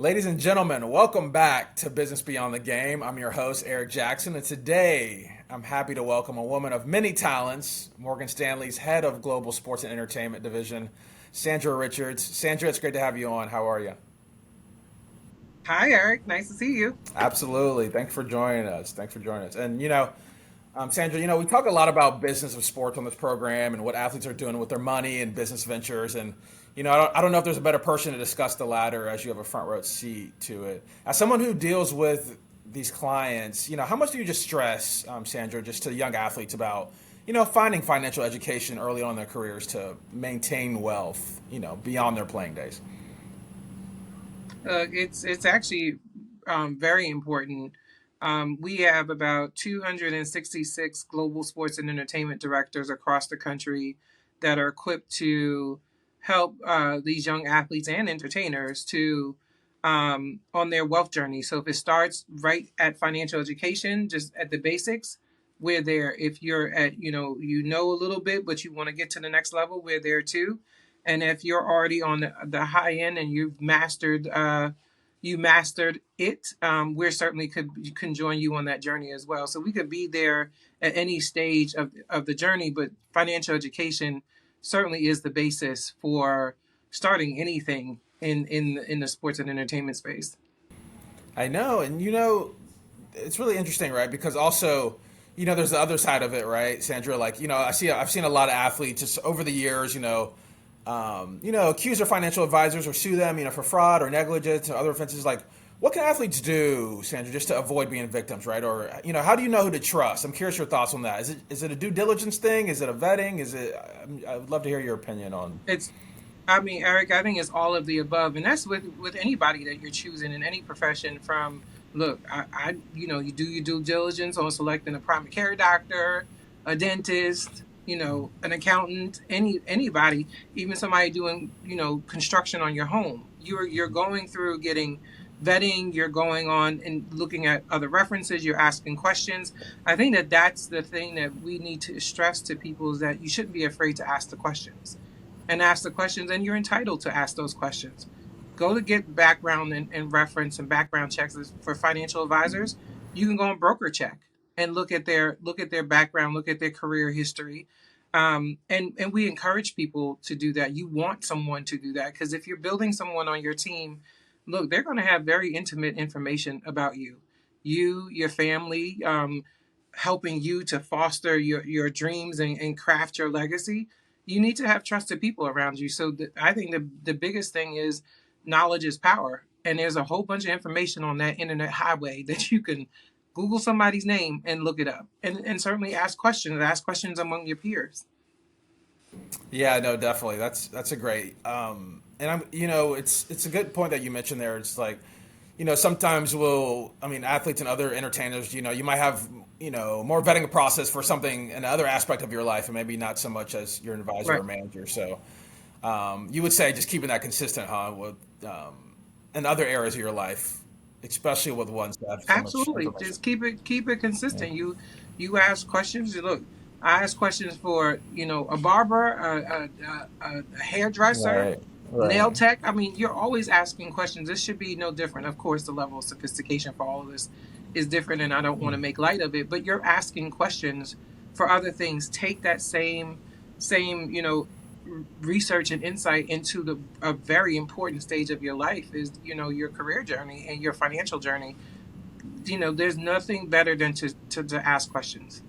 Ladies and gentlemen, welcome back to Business Beyond the Game. I'm your host, Eric Jackson, and today I'm happy to welcome a woman of many talents, Morgan Stanley's head of Global Sports and Entertainment Division, Sandra Richards. Sandra, it's great to have you on. How are you? Hi, Eric. Nice to see you. Absolutely. Thanks for joining us. And Sandra, we talk a lot about business of sports on this program and what athletes are doing with their money and business ventures. And, I don't know if there's a better person to discuss the latter as you have a front row seat to it. As someone who deals with these clients, how much do you just stress, Sandra, just to young athletes about, finding financial education early on in their careers to maintain wealth, beyond their playing days? It's actually very important. We have about 266 global sports and entertainment directors across the country that are equipped to help these young athletes and entertainers to on their wealth journey. So if it starts right at financial education, just at the basics, we're there. If you're at a little bit, but you want to get to the next level, we're there too. And if you're already on the high end and you mastered it, we're certainly can join you on that journey as well. So we could be there at any stage of the journey, but financial education certainly is the basis for starting anything in the sports and entertainment space. I know, and it's really interesting, right? Because also, there's the other side of it, right, Sandra? Like, I've seen a lot of athletes just over the years, accuse their financial advisors or sue them, for fraud or negligence or other offenses. Like, what can athletes do, Sandra, just to avoid being victims, right? Or, how do you know who to trust? I'm curious your thoughts on that. Is it a due diligence thing? Is it a vetting? I would love to hear your opinion on. It's I mean, Eric, I think it's all of the above, and that's with anybody that you're choosing in any profession. From look, you do your due diligence on selecting a primary care doctor, a dentist, an accountant, anybody, even somebody doing construction on your home. You're going through getting vetting. You're going on and looking at other references. You're asking questions. I think that that's the thing that we need to stress to people is that you shouldn't be afraid to ask the questions and you're entitled to ask those questions. Go to get background and reference and background checks for financial advisors. You can go on broker check and look at their background, look at their career history. And we encourage people to do that. You want someone to do that because if you're building someone on your team, look, they're going to have very intimate information about your family, helping you to foster your dreams and craft your legacy. You need to have trusted people around you. So I think the biggest thing is knowledge is power. And there's a whole bunch of information on that internet highway that you can Google somebody's name and look it up. And certainly ask questions among your peers. Yeah, no, definitely. That's a great. And it's a good point that you mentioned there. It's like, sometimes athletes and other entertainers, you might have, more vetting a process for something, another aspect of your life, and maybe not so much as your advisor Right. or manager. So, you would say just keeping that consistent, huh, with in other areas of your life, especially with ones that have so much Absolutely. information. Just keep it Yeah. consistent. You ask questions. Look, I ask questions for a barber, a hairdresser, Right. nail Right. tech. I mean, you're always asking questions. This should be no different. Of course, the level of sophistication for all of this is different, and I don't want to make light of it. But you're asking questions for other things. Take that same research and insight into the a very important stage of your life is your career journey and your financial journey. There's nothing better than to ask questions.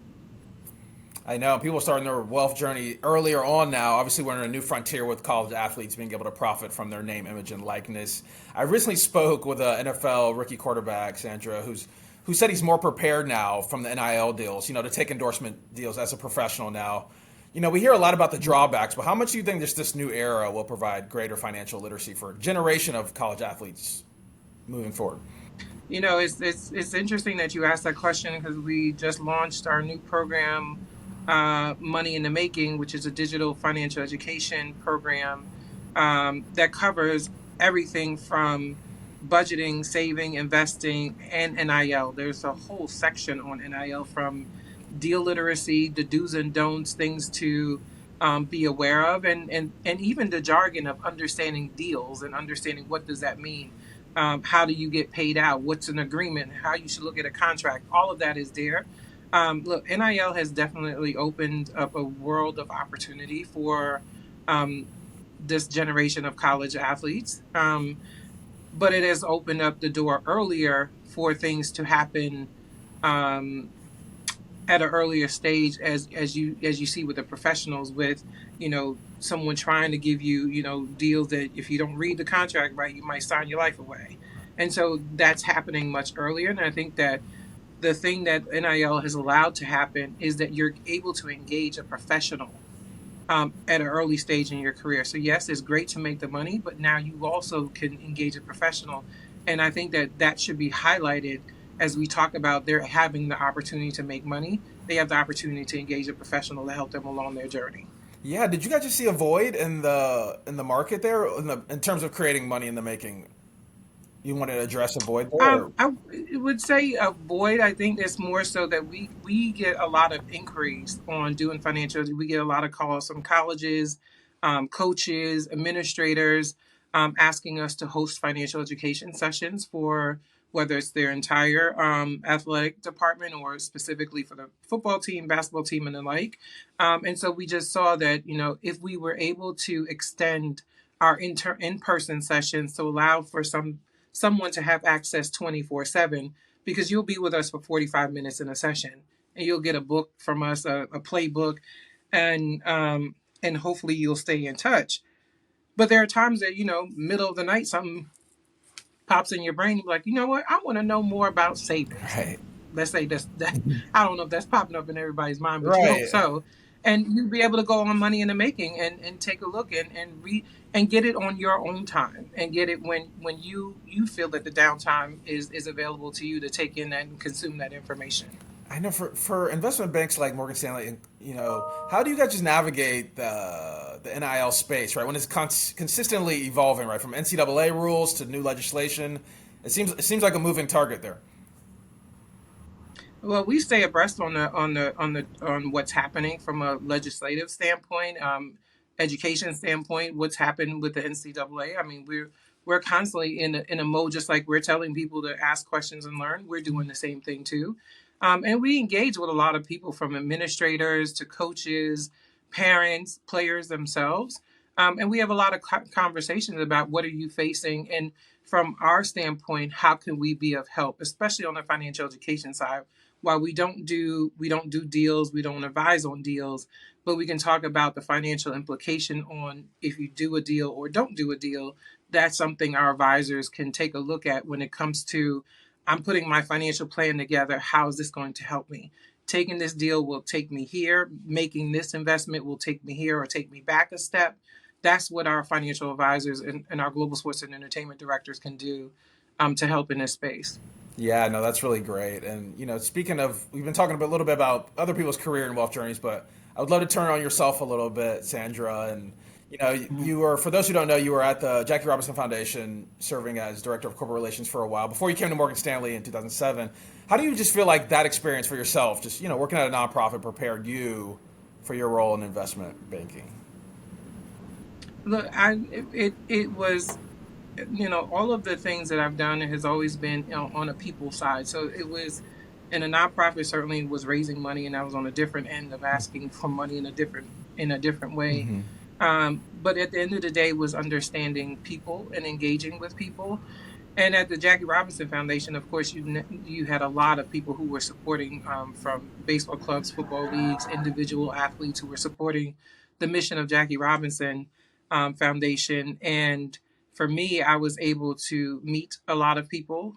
I know people are starting their wealth journey earlier on now. Obviously, we're in a new frontier with college athletes being able to profit from their name, image, and likeness. I recently spoke with an NFL rookie quarterback, Sandra, who said he's more prepared now from the NIL deals, to take endorsement deals as a professional now. We hear a lot about the drawbacks, but how much do you think just this new era will provide greater financial literacy for a generation of college athletes moving forward? It's interesting that you asked that question because we just launched our new program, Money in the Making, which is a digital financial education program that covers everything from budgeting, saving, investing, and NIL. There's a whole section on NIL from deal literacy, the do's and don'ts, things to be aware of, and even the jargon of understanding deals and understanding what does that mean. How do you get paid out? What's an agreement? How you should look at a contract? All of that is there. Look, NIL has definitely opened up a world of opportunity for um, this generation of college athletes. But it has opened up the door earlier for things to happen um, at an earlier stage, as you see with the professionals, with someone trying to give you deals that if you don't read the contract right, you might sign your life away. And so that's happening much earlier. And I think that the thing that NIL has allowed to happen is that you're able to engage a professional at an early stage in your career. So yes, it's great to make the money, but now you also can engage a professional, and I think that that should be highlighted as we talk about they're having the opportunity to make money. They have the opportunity to engage a professional to help them along their journey. Yeah, did you guys just see a void in the market there in terms of creating money in the making? You wanted to address a void there? Or? I would say avoid. I think it's more so that we get a lot of inquiries on doing financial. We get a lot of calls from colleges, coaches, administrators, asking us to host financial education sessions for whether it's their entire athletic department or specifically for the football team, basketball team, and the like. And so we just saw that if we were able to extend our in person sessions to allow for someone to have access 24/7, because you'll be with us for 45 minutes in a session and you'll get a book from us, a playbook, and hopefully you'll stay in touch. But there are times that middle of the night, something pops in your brain. You're like, you know what, I want to know more about savings. Right. Let's say that I don't know if that's popping up in everybody's mind, but you hope Right. so. And you'll be able to go on Money in the Making and take a look and read and get it on your own time, and get it when you feel that the downtime is available to you to take in and consume that information. I know for investment banks like Morgan Stanley, how do you guys just navigate the NIL space, right? When it's consistently evolving, right, from NCAA rules to new legislation, it seems like a moving target there. Well, we stay abreast on what's happening from a legislative standpoint, education standpoint, what's happened with the NCAA. I mean, we're constantly in a mode, just like we're telling people to ask questions and learn. We're doing the same thing too, and we engage with a lot of people, from administrators to coaches, parents, players themselves, and we have a lot of conversations about what are you facing, and from our standpoint, how can we be of help, especially on the financial education side. While we don't do deals, we don't advise on deals, but we can talk about the financial implication on if you do a deal or don't do a deal. That's something our advisors can take a look at when it comes to, I'm putting my financial plan together. How is this going to help me? Taking this deal will take me here. Making this investment will take me here or take me back a step. That's what our financial advisors and our global sports and entertainment directors can do to help in this space. Yeah, no, that's really great. And speaking of, we've been talking a little bit about other people's career and wealth journeys, but I would love to turn on yourself a little bit, Sandra. And you were, for those who don't know, you were at the Jackie Robinson Foundation, serving as director of corporate relations for a while before you came to Morgan Stanley in 2007. How do you just feel like that experience for yourself, just working at a nonprofit, prepared you for your role in investment banking? Look, it was, all of the things that I've done has always been on a people side. So it was, and a nonprofit certainly was raising money, and I was on a different end of asking for money in a different way. Hmm. But at the end of the day, was understanding people and engaging with people. And at the Jackie Robinson Foundation, of course, you had a lot of people who were supporting, from baseball clubs, football leagues, individual athletes who were supporting the mission of Jackie Robinson Foundation. And for me, I was able to meet a lot of people,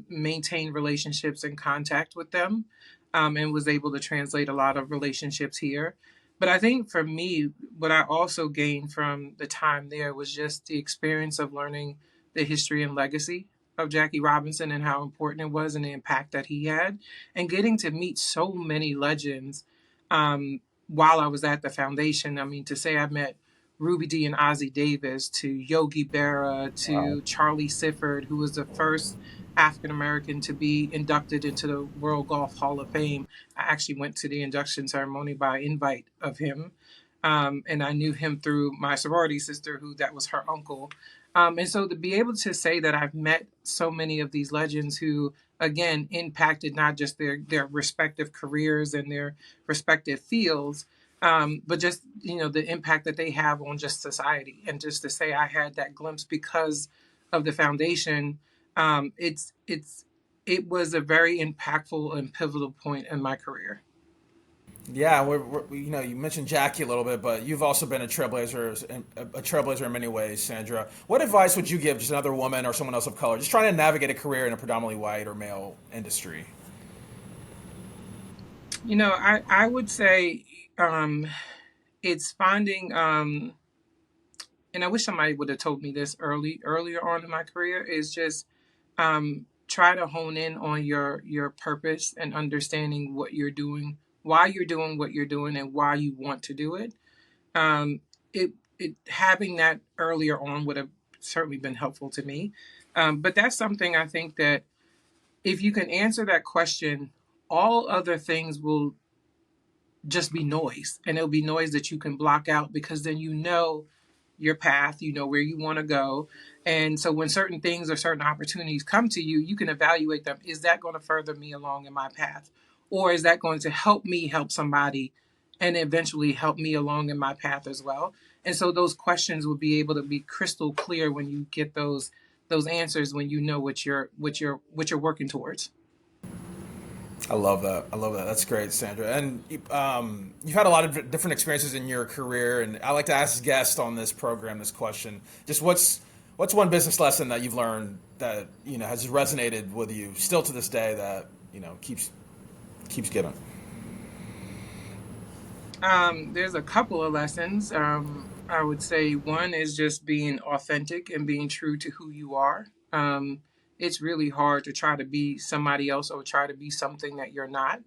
maintain relationships and contact with them, and was able to translate a lot of relationships here. But I think for me, what I also gained from the time there was just the experience of learning the history and legacy of Jackie Robinson and how important it was and the impact that he had, and getting to meet so many legends while I was at the foundation. I mean, to say I met Ruby Dee and Ozzie Davis, to Yogi Berra, Wow. to Charlie Sifford, who was the first African American to be inducted into the World Golf Hall of Fame. I actually went to the induction ceremony by invite of him. And I knew him through my sorority sister, who that was her uncle. And so to be able to say that I've met so many of these legends who, again, impacted not just their respective careers and their respective fields, but just the impact that they have on just society, and just to say I had that glimpse because of the foundation, it was a very impactful and pivotal point in my career. Yeah, you mentioned Jackie a little bit, but you've also been a trailblazer in many ways, Sandra. What advice would you give just another woman or someone else of color just trying to navigate a career in a predominantly white or male industry? I would say it's finding and I wish somebody would have told me this earlier on in my career, is just try to hone in on your purpose and understanding what you're doing, why you're doing what you're doing, and why you want to do it. Um, it having that earlier on would have certainly been helpful to me. But that's something I think that if you can answer that question, all other things will just be noise, and it'll be noise that you can block out, because then your path, you know where you want to go. And so when certain things or certain opportunities come to you, you can evaluate them. Is that going to further me along in my path? Or is that going to help me help somebody and eventually help me along in my path as well? And so those questions will be able to be crystal clear when you get those answers, when you know what you're working towards. I love that. I love that. That's great, Sandra. And you've had a lot of different experiences in your career, and I like to ask guests on this program this question: just what's one business lesson that you've learned that has resonated with you still to this day that keeps giving? There's a couple of lessons. I would say one is just being authentic and being true to who you are. It's really hard to try to be somebody else or try to be something that you're not.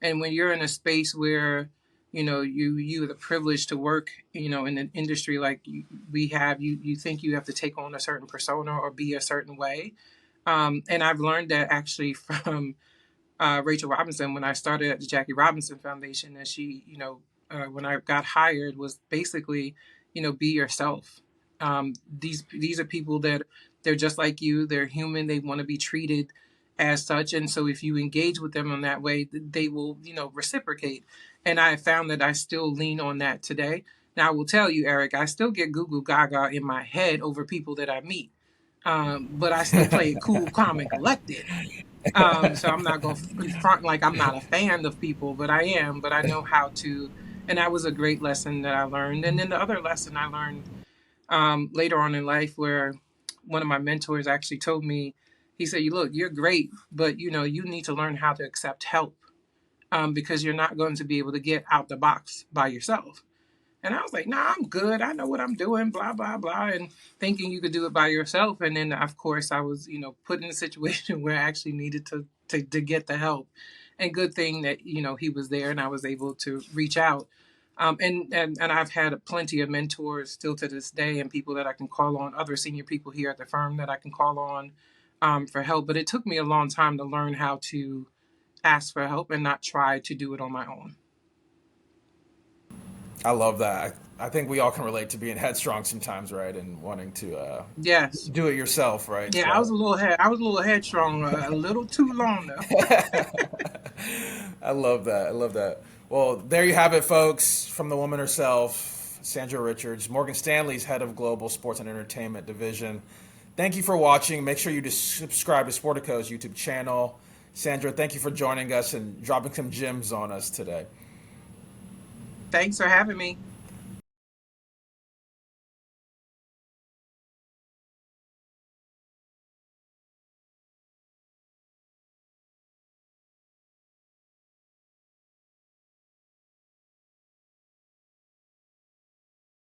And when you're in a space where you have the privilege to work in an industry like we have, you think you have to take on a certain persona or be a certain way. And I've learned that actually from Rachel Robinson when I started at the Jackie Robinson Foundation. And she, when I got hired, was basically, be yourself. These are people that they're just like you. They're human. They want to be treated as such. And so if you engage with them in that way, they will, reciprocate. And I found that I still lean on that today. Now I will tell you, Eric, I still get Goo Goo Gaga in my head over people that I meet. But I still play it cool, calm, and collected. So I'm not going to front like I'm not a fan of people, but I am. But I know how to, and that was a great lesson that I learned. And then the other lesson I learned later on in life, where one of my mentors actually told me, he said, "You look, you're great, but you need to learn how to accept help, because you're not going to be able to get out the box by yourself." And I was like, "Nah, I'm good. I know what I'm doing, blah, blah, blah." And thinking you could do it by yourself. And then, of course, I was, put in a situation where I actually needed to get the help. And good thing that, he was there and I was able to reach out. And I've had plenty of mentors still to this day, and people that I can call on, other senior people here at the firm that I can call on for help. But it took me a long time to learn how to ask for help and not try to do it on my own. I love that. I think we all can relate to being headstrong sometimes, right? And wanting to Yes. do it yourself, right? Yeah, I was So a little I was a little headstrong, a little too long though. I love that. I love that. Well, there you have it, folks. From the woman herself, Sandra Richards, Morgan Stanley's head of global sports and entertainment division. Thank you for watching. Make sure you just subscribe to Sportico's YouTube channel. Sandra, thank you for joining us and dropping some gems on us today. Thanks for having me.